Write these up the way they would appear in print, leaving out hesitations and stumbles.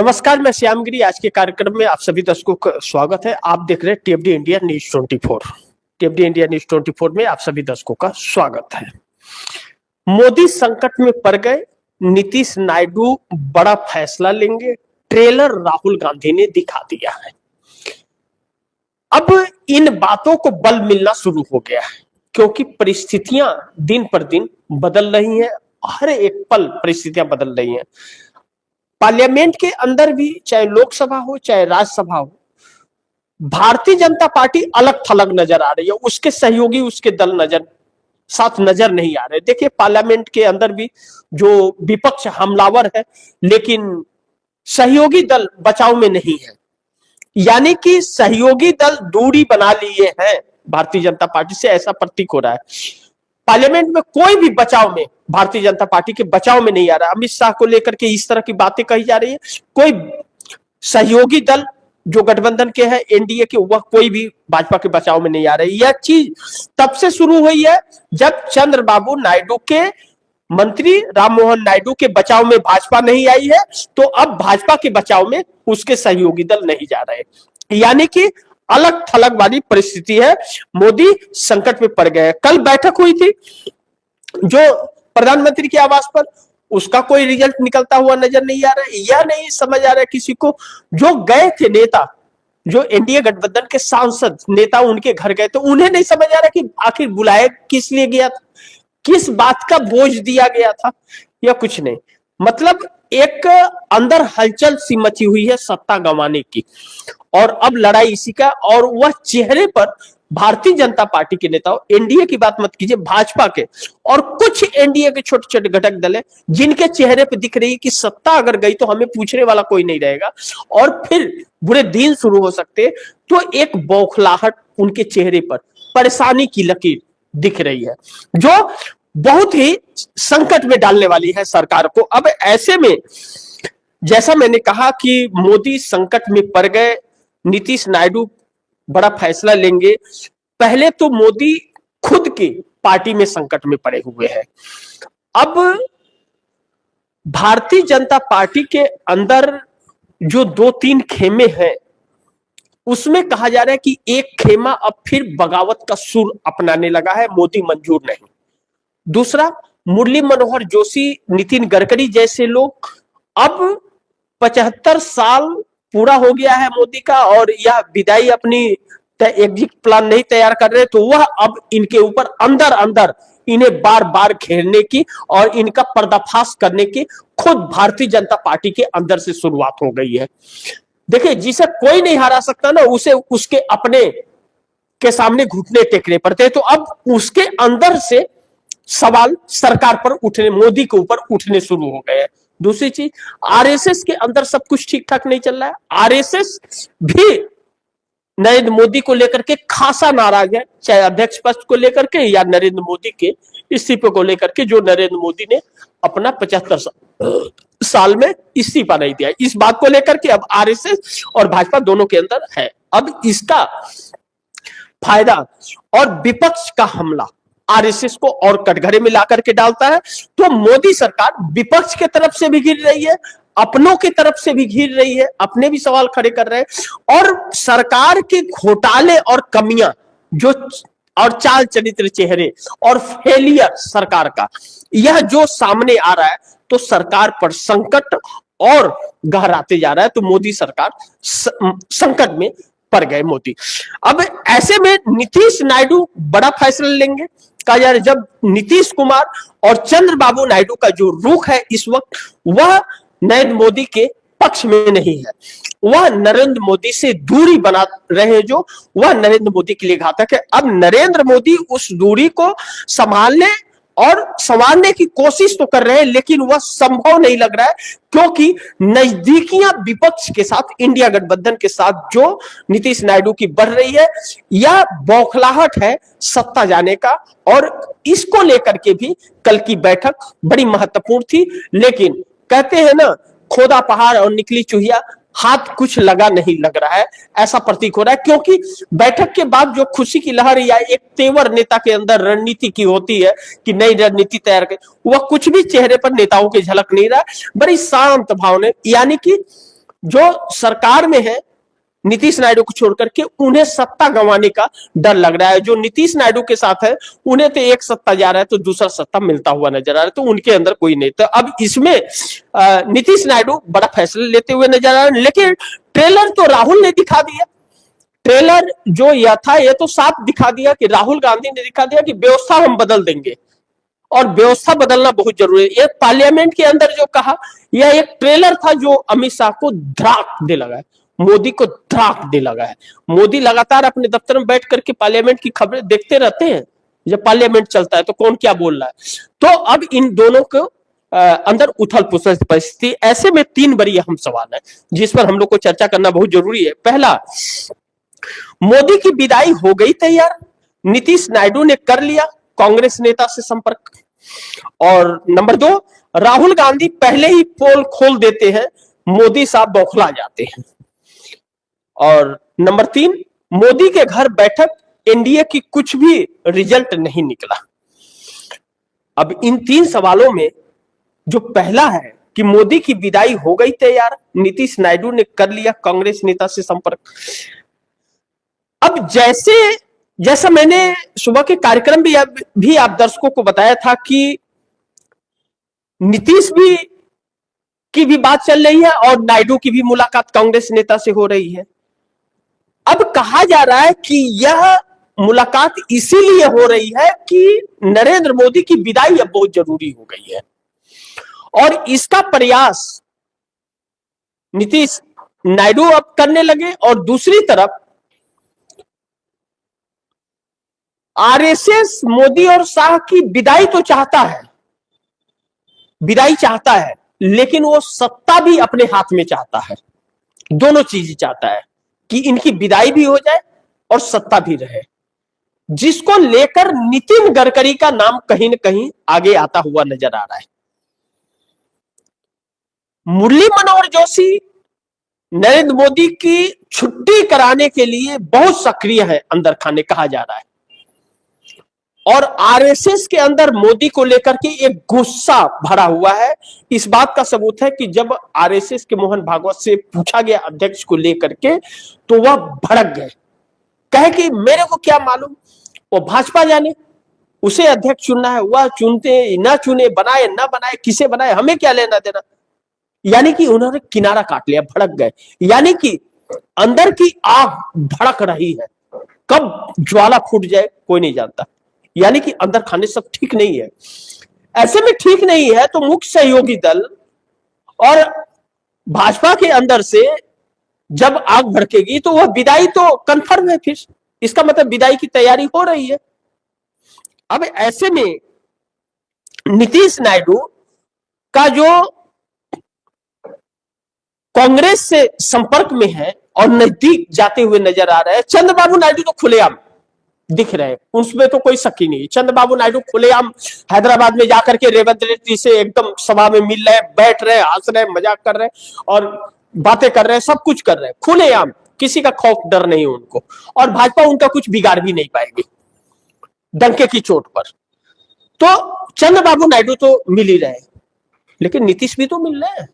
नमस्कार, मैं श्यामगिरी। आज के कार्यक्रम में आप सभी दर्शकों का स्वागत है। आप देख रहे हैं टीएफडी इंडिया न्यूज 24। टीएफडी इंडिया न्यूज 24 में आप सभी दर्शकों का स्वागत है। मोदी संकट में पड़ गए, नीतीश नायडू बड़ा फैसला लेंगे, ट्रेलर राहुल गांधी ने दिखा दिया है। अब इन बातों को बल मिलना शुरू हो गया है, क्योंकि परिस्थितियां दिन पर दिन बदल रही हैं। हर एक पल परिस्थितियां बदल रही हैं। पार्लियामेंट के अंदर भी, चाहे लोकसभा हो चाहे राज्यसभा हो, भारतीय जनता पार्टी अलग थलग नजर आ रही है। उसके सहयोगी, उसके दल साथ नजर नहीं आ रहे। देखिए, पार्लियामेंट के अंदर भी जो विपक्ष हमलावर है, लेकिन सहयोगी दल बचाव में नहीं है। यानी कि सहयोगी दल दूरी बना लिए हैं भारतीय जनता पार्टी से, ऐसा प्रतीक हो रहा है। पार्लियामेंट में कोई भी बचाव में, भारतीय जनता पार्टी के बचाव में नहीं आ रहा। अमित शाह को लेकर के इस तरह की बातें कही जा रही है। कोई सहयोगी दल जो गठबंधन के हैं, एनडीए के, वह कोई भी भाजपा के बचाव में नहीं आ रही। यह चीज तब से शुरू हुई है जब चंद्रबाबू नायडू के मंत्री राम मोहन नायडू के बचाव में भाजपा नहीं आई है, तो अब भाजपा के बचाव में उसके सहयोगी दल नहीं जा रहे। यानी कि अलग थलग वाली परिस्थिति है। मोदी संकट में पड़ गए। कल बैठक हुई थी जो प्रधानमंत्री के आवास पर, उसका कोई रिजल्ट निकलता हुआ नजर नहीं आ रहा है। यह नहीं समझ आ रहा है किसी को, जो गए थे नेता, जो एनडीए गठबंधन के सांसद नेता उनके घर गए, तो उन्हें नहीं समझ आ रहा कि आखिर बुलाया किस लिए गया था, किस बात का बोझ दिया गया था, या कुछ नहीं। मतलब एक अंदर हलचल सी मची हुई है सत्ता गंवाने की, और अब लड़ाई इसी का। और वह चेहरे पर भारतीय जनता पार्टी के नेताओं, एनडीए की बात मत कीजिए, भाजपा के और कुछ एनडीए के छोटे छोटे घटक दल है, जिनके चेहरे पे दिख रही है कि सत्ता अगर गई तो हमें पूछने वाला कोई नहीं रहेगा और फिर बुरे दिन शुरू हो सकते। तो एक बौखलाहट उनके चेहरे पर, परेशानी की लकीर दिख रही है, जो बहुत ही संकट में डालने वाली है सरकार को। अब ऐसे में, जैसा मैंने कहा कि मोदी संकट में पड़ गए, नीतीश नायडू बड़ा फैसला लेंगे। पहले तो मोदी खुद की पार्टी में संकट में पड़े हुए हैं। अब भारतीय जनता पार्टी के अंदर जो 2-3 खेमे हैं, उसमें कहा जा रहा है कि एक खेमा अब फिर बगावत का सुर अपनाने लगा है। मोदी मंजूर नहीं। दूसरा, मुरली मनोहर जोशी, नितिन गडकरी जैसे लोग, अब 75 साल पूरा हो गया है मोदी का, और यह विदाई अपनी एग्जिट प्लान नहीं तैयार कर रहे, तो वह अब इनके ऊपर अंदर अंदर इन्हें बार बार घेरने की और इनका पर्दाफाश करने की खुद भारतीय जनता पार्टी के अंदर से शुरुआत हो गई है। देखिए, जिसे कोई नहीं हरा सकता ना, उसे उसके अपने के सामने घुटने टेकने पड़ते हैं। तो अब उसके अंदर से सवाल सरकार पर उठने, मोदी के ऊपर उठने शुरू हो गए हैं। दूसरी चीज, आरएसएस के अंदर सब कुछ ठीक ठाक नहीं चल रहा है। आरएसएस भी नरेंद्र मोदी को लेकर के खासा नाराज है, चाहे अध्यक्ष पद को लेकर के या नरेंद्र मोदी के इस्तीफे को लेकर के, जो नरेंद्र मोदी ने अपना 75 साल में इस्तीफा नहीं दिया। इस बात को लेकर के अब आरएसएस और भाजपा दोनों के अंदर है। अब इसका फायदा और विपक्ष का हमला आरएसएस को और कटघरे में ला करके डालता है। तो मोदी सरकार विपक्ष के तरफ से भी घिर रही है, अपनों की तरफ से भी घिर रही है, अपने भी सवाल खड़े कर रहे हैं, और सरकार के घोटाले और कमियां जो, और चाल चरित्र चेहरे और फेलियर सरकार का, यह जो सामने आ रहा है, तो सरकार पर संकट और गहराते जा रहा है। तो मोदी सरकार संकट में पड़ गए मोदी। अब ऐसे में नीतीश नायडू बड़ा फैसला लेंगे। कहा जा रहा है, जब नीतीश कुमार और चंद्रबाबू नायडू का जो रुख है इस वक्त, वह नरेंद्र मोदी के पक्ष में नहीं है। वह नरेंद्र मोदी से दूरी बना रहे हैं, जो वह नरेंद्र मोदी के लिए घातक है। अब नरेंद्र मोदी उस दूरी को संभालने और संवारने की कोशिश तो कर रहे हैं, लेकिन वह संभव नहीं लग रहा है, क्योंकि नजदीकियां विपक्ष के साथ, इंडिया गठबंधन के साथ जो नीतीश नायडू की बढ़ रही है, यह बौखलाहट है सत्ता जाने का। और इसको लेकर के भी कल की बैठक बड़ी महत्वपूर्ण थी। लेकिन कहते हैं ना, खोदा पहाड़ और निकली चूहिया, हाथ कुछ लगा नहीं लग रहा है, ऐसा प्रतीक हो रहा है। क्योंकि बैठक के बाद जो खुशी की लहर या एक तेवर नेता के अंदर रणनीति की होती है कि नई रणनीति तैयार कर, वह कुछ भी चेहरे पर नेताओं की झलक नहीं रहा। बड़ी शांत भाव ने, यानी कि जो सरकार में है नीतीश नायडू को छोड़ करके, उन्हें सत्ता गंवाने का डर लग रहा है। जो नीतीश नायडू के साथ है उन्हें तो एक सत्ता जा रहा है तो दूसरा सत्ता मिलता हुआ नजर आ रहा है, तो उनके अंदर कोई नहीं। तो अब इसमें नीतीश नायडू बड़ा फैसला लेते हुए नजर आ रहे हैं, लेकिन ट्रेलर तो राहुल ने दिखा दिया। ट्रेलर जो यह था ये तो साफ दिखा दिया कि राहुल गांधी ने दिखा दिया कि व्यवस्था हम बदल देंगे, और व्यवस्था बदलना बहुत जरूरी है। ये पार्लियामेंट के अंदर जो कहा, यह एक ट्रेलर था जो अमित शाह को धड़ाक दे लगा है, मोदी को धड़ाक दे लगा है। मोदी लगातार अपने दफ्तर में बैठ करके पार्लियामेंट की खबरें देखते रहते हैं, जब पार्लियामेंट चलता है तो कौन क्या बोल रहा है। तो अब इन दोनों को अंदर उथल पुथल परिस्थिति। ऐसे में तीन बड़ी अहम सवाल है जिस पर हम लोग को चर्चा करना बहुत जरूरी है। पहला, मोदी की विदाई हो गई तैयार, नीतीश नायडू ने कर लिया कांग्रेस नेता से संपर्क। और नंबर दो, राहुल गांधी पहले ही पोल खोल देते हैं, मोदी साहब बौखला जाते हैं। और नंबर तीन, मोदी के घर बैठक, एनडीए की कुछ भी रिजल्ट नहीं निकला। अब इन तीन सवालों में जो पहला है कि मोदी की विदाई हो गई तैयार, नीतीश नायडू ने कर लिया कांग्रेस नेता से संपर्क। अब जैसा मैंने सुबह के कार्यक्रम भी आप दर्शकों को बताया था कि नीतीश की भी बात चल रही है और नायडू की भी मुलाकात कांग्रेस नेता से हो रही है। अब कहा जा रहा है कि यह मुलाकात इसीलिए हो रही है कि नरेंद्र मोदी की विदाई अब बहुत जरूरी हो गई है, और इसका प्रयास नीतीश नायडू अब करने लगे। और दूसरी तरफ आरएसएस मोदी और शाह की विदाई तो चाहता है, विदाई चाहता है, लेकिन वो सत्ता भी अपने हाथ में चाहता है। दोनों चीज चाहता है कि इनकी विदाई भी हो जाए और सत्ता भी रहे, जिसको लेकर नितिन गडकरी का नाम कहीं न कहीं आगे आता हुआ नजर आ रहा है। मुरली मनोहर जोशी नरेंद्र मोदी की छुट्टी कराने के लिए बहुत सक्रिय है अंदर खाने, कहा जा रहा है। और आरएसएस के अंदर मोदी को लेकर के एक गुस्सा भरा हुआ है। इस बात का सबूत है कि जब आरएसएस के मोहन भागवत से पूछा गया अध्यक्ष को लेकर के, तो वह भड़क गए, कहे कि मेरे को क्या मालूम, वो भाजपा जाने, उसे अध्यक्ष चुनना है, वह चुनते ना चुने, बनाए ना बनाए, किसे बनाए, हमें क्या लेना देना। यानी कि उन्होंने किनारा काट लिया, भड़क गए। यानी कि अंदर की आग भड़क रही है, कब ज्वाला फूट जाए कोई नहीं जानता। यानी कि अंदर खाने सब ठीक नहीं है। ऐसे में ठीक नहीं है तो मुख्य सहयोगी दल और भाजपा के अंदर से जब आग भड़केगी तो वह विदाई तो कंफर्म है, फिर इसका मतलब विदाई की तैयारी हो रही है। अब ऐसे में नीतीश नायडू का जो कांग्रेस से संपर्क में है और नजदीक जाते हुए नजर आ रहे हैं, चंद्रबाबू नायडू तो खुलेआम दिख रहे हैं, उसमें तो कोई शक ही नहीं। चंद्रबाबू नायडू खुलेआम हैदराबाद में जाकर के रेवंत रेड्डी से एकदम सभा में मिल रहे, बैठ रहे, हंस रहे, मजाक कर रहे और बातें कर रहे, सब कुछ कर रहे हैं खुलेआम, किसी का खौफ डर नहीं उनको। और भाजपा उनका कुछ बिगाड़ भी नहीं पाएगी डंके की चोट पर। तो चंद्रबाबू नायडू तो मिल ही रहे, लेकिन नीतीश भी तो मिल रहे हैं,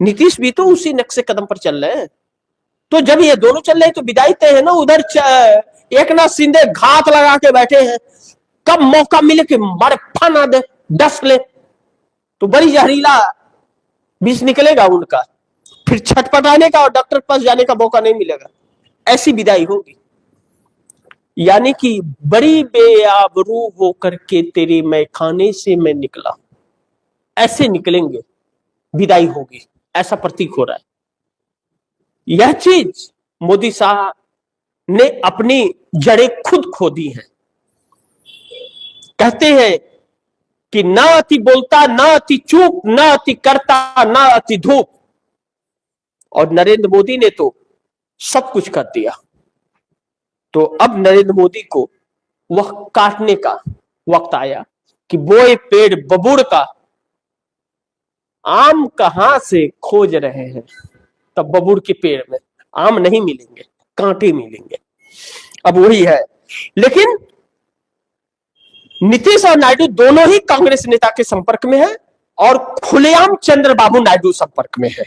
नीतीश भी तो उसी नक्शे कदम पर चल रहे हैं। तो जब ये दोनों चल रहे हैं तो विदाई तय है ना। उधर एकनाथ शिंदे घात लगा के बैठे हैं, कब मौका मिले कि मारे फना दे, डस ले, तो बड़ी जहरीला विष निकलेगा उनका, फिर छटपटाने का और डॉक्टर के पास जाने का मौका नहीं मिलेगा। ऐसी विदाई होगी। यानी कि बड़ी बेआबरू होकर के तेरे मैखाने से मैं निकला, ऐसे निकलेंगे, विदाई होगी, ऐसा प्रतीक हो रहा है। यह चीज मोदी साहब ने अपनी जड़ें खुद खो दी हैं। कहते हैं कि ना अति बोलता, ना अति चूप, ना अति करता, ना अति धूप। और नरेंद्र मोदी ने तो सब कुछ कर दिया। तो अब नरेंद्र मोदी को वह काटने का वक्त आया कि बोए पेड़ बबूड़ का आम कहां से खोज रहे हैं। तब बबूड़ के पेड़ में आम नहीं मिलेंगे, कांटे मिलेंगे। अब वही है। लेकिन नीतीश और नायडू दोनों ही कांग्रेस नेता के संपर्क में है और खुलेआम चंद्रबाबू नायडू संपर्क में है।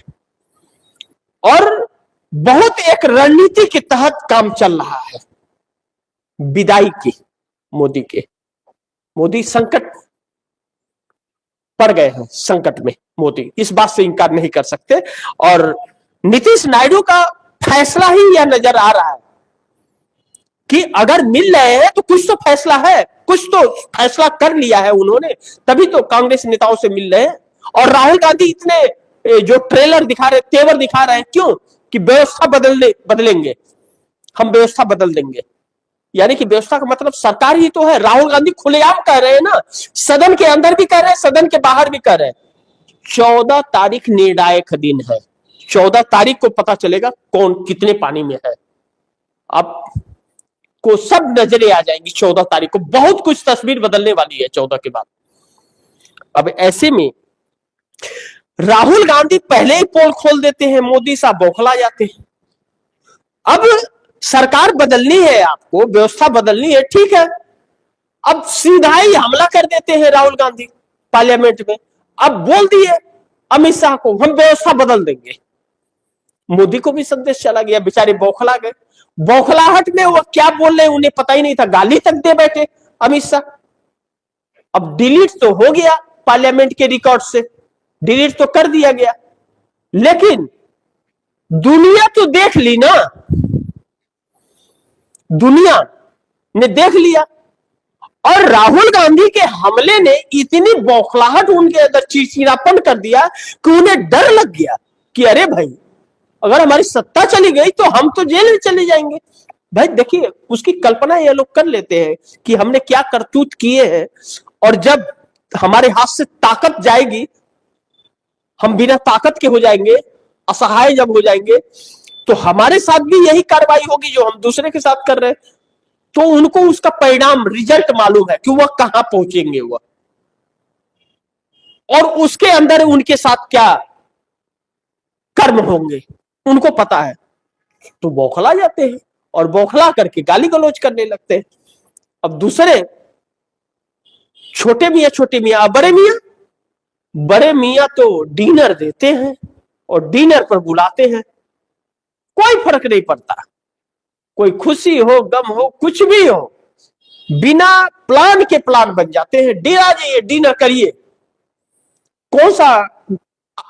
और बहुत एक रणनीति के तहत काम चल रहा है विदाई की मोदी के। मोदी संकट पड़ गए हैं, संकट में मोदी, इस बात से इनकार नहीं कर सकते। और नीतीश नायडू का फैसला ही यह नजर आ रहा है कि अगर मिल रहे हैं तो कुछ तो फैसला है, कुछ तो फैसला कर लिया है उन्होंने, तभी तो कांग्रेस नेताओं से मिल रहे हैं। और राहुल गांधी इतने जो ट्रेलर दिखा रहे, तेवर दिखा रहे हैं, क्यों? कि व्यवस्था बदलेंगे, हम व्यवस्था बदल देंगे। यानी कि व्यवस्था का मतलब सरकार ही तो है। राहुल गांधी खुलेआम कह रहे हैं ना, सदन के अंदर भी कह रहे हैं, सदन के बाहर भी कह रहे हैं। 14 तारीख निर्णायक दिन है, 14 तारीख को पता चलेगा कौन कितने पानी में है। अब को सब नजरें आ जाएंगी 14 तारीख को, बहुत कुछ तस्वीर बदलने वाली है 14 के बाद। अब ऐसे में राहुल गांधी पहले ही पोल खोल देते हैं, मोदी साहब बौखला जाते हैं। अब सरकार बदलनी है, आपको व्यवस्था बदलनी है, ठीक है। अब सीधा ही हमला कर देते हैं राहुल गांधी पार्लियामेंट में। अब बोल दिए अमित शाह को हम व्यवस्था बदल देंगे। मोदी को भी संदेश चला गया, बेचारे बौखला गए। बौखलाहट में वो क्या बोल रहे हैं उन्हें पता ही नहीं था, गाली तक दे बैठे अमित शाह। अब डिलीट तो हो गया पार्लियामेंट के रिकॉर्ड से, डिलीट तो कर दिया गया, लेकिन दुनिया तो देख ली ना, दुनिया ने देख लिया। और राहुल गांधी के हमले ने इतनी बौखलाहट उनके अंदर, चिड़चिड़ापन कर दिया कि उन्हें डर लग गया कि अरे भाई अगर हमारी सत्ता चली गई तो हम तो जेल में चले जाएंगे। भाई देखिए, उसकी कल्पना ये लोग कर लेते हैं कि हमने क्या करतूत किए हैं, और जब हमारे हाथ से ताकत जाएगी, हम बिना ताकत के हो जाएंगे, असहाय जब हो जाएंगे, तो हमारे साथ भी यही कार्रवाई होगी जो हम दूसरे के साथ कर रहे हैं। तो उनको उसका परिणाम, रिजल्ट मालूम है कि वह कहां पहुंचेंगे वह, और उसके अंदर उनके साथ क्या कर्म होंगे उनको पता है। तो बौखला जाते हैं और बौखला करके गाली गलौज करने लगते हैं। अब दूसरे छोटे मियां बड़े मियां तो डिनर देते हैं और डिनर पर बुलाते हैं, कोई फर्क नहीं पड़ता, कोई खुशी हो गम हो कुछ भी हो, बिना प्लान के प्लान बन जाते हैं। आ जाइए डिनर करिए, कौन सा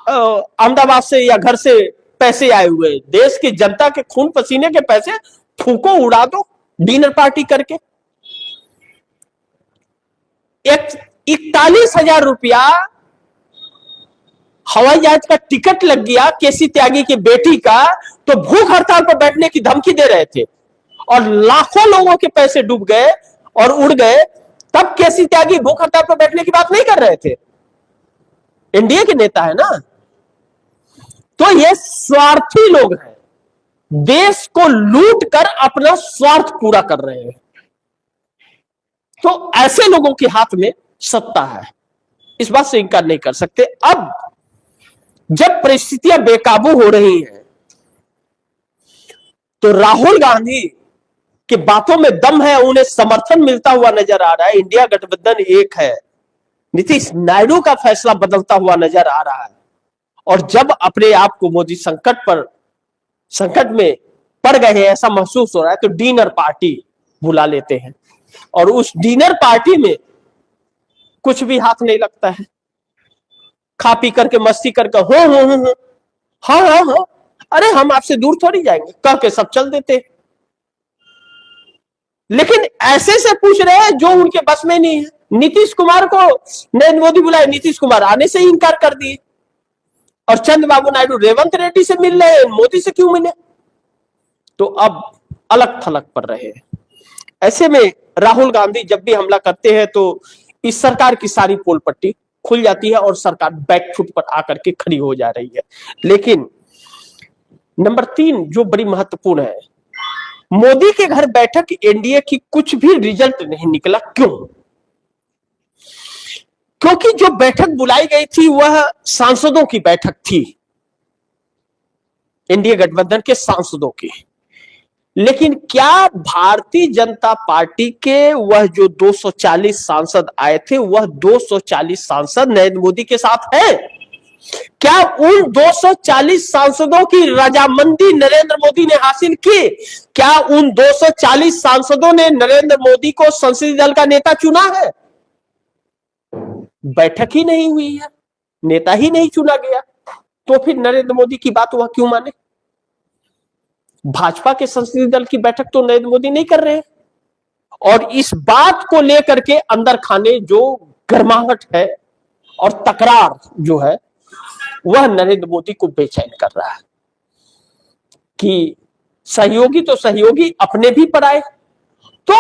अहमदाबाद से या घर से पैसे आए हुए, देश की जनता के खून पसीने के पैसे फूको, उड़ा दो डिनर पार्टी करके। 41,000 रुपया हवाई जहाज का टिकट लग गया केसी त्यागी की बेटी का, तो भूख हड़ताल पर बैठने की धमकी दे रहे थे, और लाखों लोगों के पैसे डूब गए और उड़ गए, तब केसी त्यागी भूख हड़ताल पर बैठने की बात नहीं कर रहे थे। एनडीए के नेता है ना। तो ये स्वार्थी लोग हैं, देश को लूट कर अपना स्वार्थ पूरा कर रहे हैं। तो ऐसे लोगों के हाथ में सत्ता है, इस बात से इनकार नहीं कर सकते। अब जब परिस्थितियां बेकाबू हो रही हैं, तो राहुल गांधी की बातों में दम है, उन्हें समर्थन मिलता हुआ नजर आ रहा है। इंडिया गठबंधन एक है, नीतीश नायडू का फैसला बदलता हुआ नजर आ रहा है। और जब अपने आप को मोदी संकट में पड़ गए हैं ऐसा महसूस हो रहा है, तो डिनर पार्टी बुला लेते हैं, और उस डिनर पार्टी में कुछ भी हाथ नहीं लगता है। खा पी करके मस्ती करके हो हाँ, अरे हम आपसे दूर थोड़ी जाएंगे कह के सब चल देते। लेकिन ऐसे से पूछ रहे हैं जो उनके बस में नहीं है। नीतीश कुमार को नरेंद्र मोदी बुलाए, नीतीश कुमार आने से ही इंकार कर दिए, और चंद्रबाबू नायडू रेवंत रेड्डी से मिल रहे हैं, मोदी से क्यों मिले? तो अब अलग थलग पड़ रहे हैं। ऐसे में राहुल गांधी जब भी हमला करते हैं तो इस सरकार की सारी पोल पट्टी खुल जाती है और सरकार बैकफुट पर आकर के खड़ी हो जा रही है। लेकिन नंबर 3 जो बड़ी महत्वपूर्ण है, मोदी के घर बैठक एनडीए की कुछ भी रिजल्ट नहीं निकला। क्यों? क्योंकि जो बैठक बुलाई गई थी वह सांसदों की बैठक थी, एनडीए गठबंधन के सांसदों की। लेकिन क्या भारतीय जनता पार्टी के वह जो 240 सांसद आए थे, वह 240 सांसद नरेंद्र मोदी के साथ हैं? क्या उन 240 सांसदों की रजामंदी नरेंद्र मोदी ने हासिल की? क्या उन 240 सांसदों ने नरेंद्र मोदी को संसदीय दल का नेता चुना है? बैठक ही नहीं हुई है, नेता ही नहीं चुना गया, तो फिर नरेंद्र मोदी की बात वह क्यों माने? भाजपा के संसदीय दल की बैठक तो नरेंद्र मोदी नहीं कर रहे हैं, और इस बात को लेकर के अंदर खाने जो गर्माहट है और तकरार जो है वह नरेंद्र मोदी को बेचैन कर रहा है कि सहयोगी तो सहयोगी अपने भी पराए। तो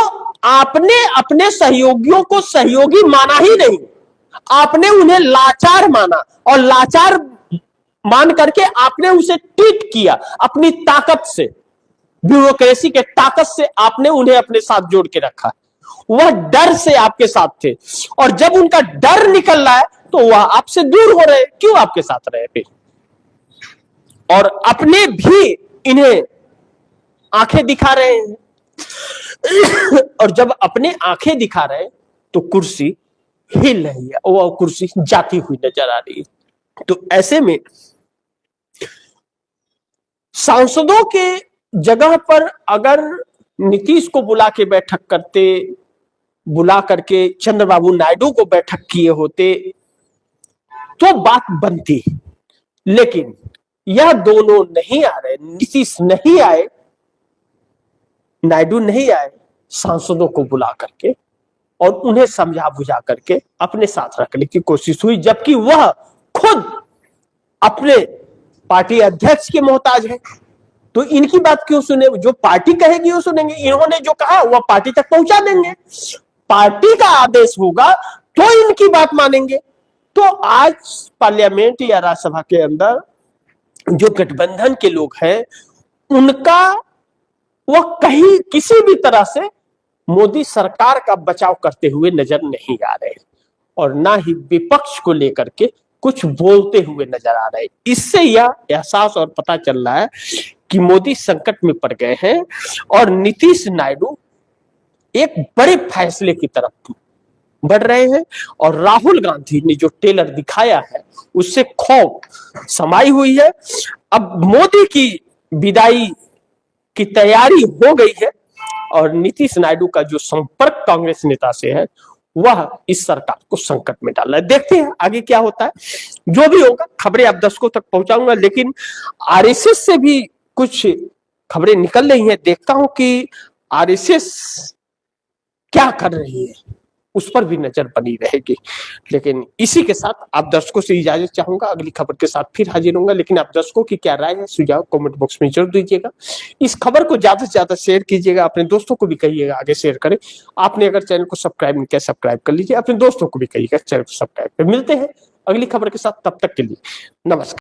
आपने अपने सहयोगियों को सहयोगी माना ही नहीं, आपने उन्हें लाचार माना, और लाचार मान करके आपने उसे ट्रीट किया अपनी ताकत से, ब्यूरोक्रेसी के ताकत से आपने उन्हें अपने साथ जोड़ के रखा। वह डर से आपके साथ थे, और जब उनका डर निकल रहा है तो वह आपसे दूर हो रहे, क्यों आपके साथ रहे फिर? और अपने भी इन्हें आंखें दिखा रहे हैं, और जब अपने आंखें दिखा रहे हैं तो कुर्सी हिल रही है, वो कुर्सी जाती हुई नजर आ रही है। तो ऐसे में सांसदों के जगह पर अगर नीतीश को बुला के बैठक करते, बुला करके चंद्रबाबू नायडू को बैठक किए होते तो बात बनती, लेकिन यह दोनों नहीं आ रहे, नीतीश नहीं आए, नायडू नहीं आए, सांसदों को बुला करके और उन्हें समझा बुझा करके अपने साथ रखने की कोशिश हुई, जबकि वह खुद अपने पार्टी अध्यक्ष के मोहताज है। तो इनकी बात क्यों सुने? जो पार्टी कहेगी वो सुनेंगे, इन्होंने जो कहा वह पार्टी तक पहुंचा देंगे, पार्टी का आदेश होगा तो इनकी बात मानेंगे। तो आज पार्लियामेंट या राज्यसभा के अंदर जो गठबंधन के लोग हैं उनका वह कहीं किसी भी तरह से मोदी सरकार का बचाव करते हुए नजर नहीं आ रहे, और ना ही विपक्ष को लेकर के कुछ बोलते हुए नजर आ रहे। इससे यह एहसास और पता चल रहा है कि मोदी संकट में पड़ गए हैं, और नीतीश नायडू एक बड़े फैसले की तरफ बढ़ रहे हैं, और राहुल गांधी ने जो टेलर दिखाया है उससे खौफ समाई हुई है। अब मोदी की विदाई की तैयारी हो गई है, और नीतीश नायडू का जो संपर्क कांग्रेस नेता से है वह इस सरकार को संकट में डाल रहा है। देखते हैं आगे क्या होता है, जो भी होगा खबरें आप दर्शकों तक पहुंचाऊंगा। लेकिन आरएसएस से भी कुछ खबरें निकल रही हैं, देखता हूं कि आरएसएस क्या कर रही है, उस पर भी नजर बनी रहेगी। लेकिन इसी के साथ आप दर्शकों से इजाजत चाहूंगा, अगली खबर के साथ फिर हाजिर होऊंगा। लेकिन आप दर्शकों की क्या राय है, सुझाव कमेंट बॉक्स में जरूर दीजिएगा। इस खबर को ज्यादा से ज्यादा शेयर कीजिएगा, अपने दोस्तों को भी कहिएगा आगे शेयर करें। आपने अगर चैनल को सब्सक्राइब नहीं किया सब्सक्राइब कर लीजिए, अपने दोस्तों को भी कहिएगा चैनल को सब्सक्राइब कर। मिलते हैं अगली खबर के साथ, तब तक के लिए नमस्कार।